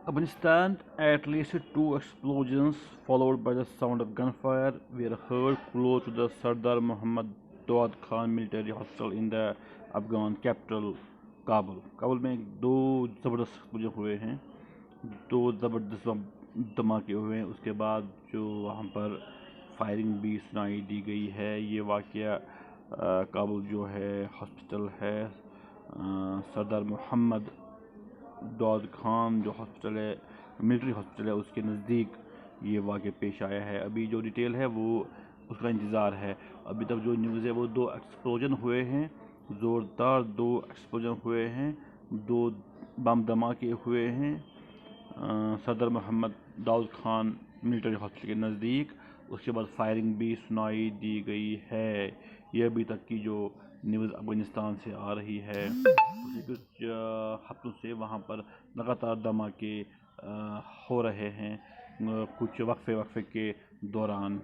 Afghanistan, at least two explosions followed by the sound of gunfire were heard close to the Sardar Mohammad Daud Khan military hospital in the Afghan capital Kabul. Kabul में दो ज़बरदस्त explosion हुए हैं, दो ज़बरदस्त धमाके हुए हैं। उसके बाद जो वहाँ पर फायरिंग भी सुनाई दी गई है। ये वाक़या काबुल जो है हॉस्पिटल है, सरदार मोहम्मद दाऊद खान जो हॉस्पिटल है, मिलिट्री हॉस्पिटल है, उसके नज़दीक ये वाक़या पेश आया है। अभी जो डिटेल है वो उसका इंतज़ार है। अभी तक जो न्यूज़ है वो दो एक्सप्लोजन हुए हैं, ज़ोरदार दो एक्सप्लोजन हुए हैं, दो बम धमाके हुए हैं सदर मोहम्मद दाऊद खान मिलिट्री हॉस्पिटल के नज़दीक। उसके बाद फायरिंग भी सुनाई दी गई है। ये अभी तक की जो न्यूज़ अफगानिस्तान से आ रही है। कुछ हफ्तों से वहाँ पर लगातार धमाके हो रहे हैं कुछ वक्फे के दौरान।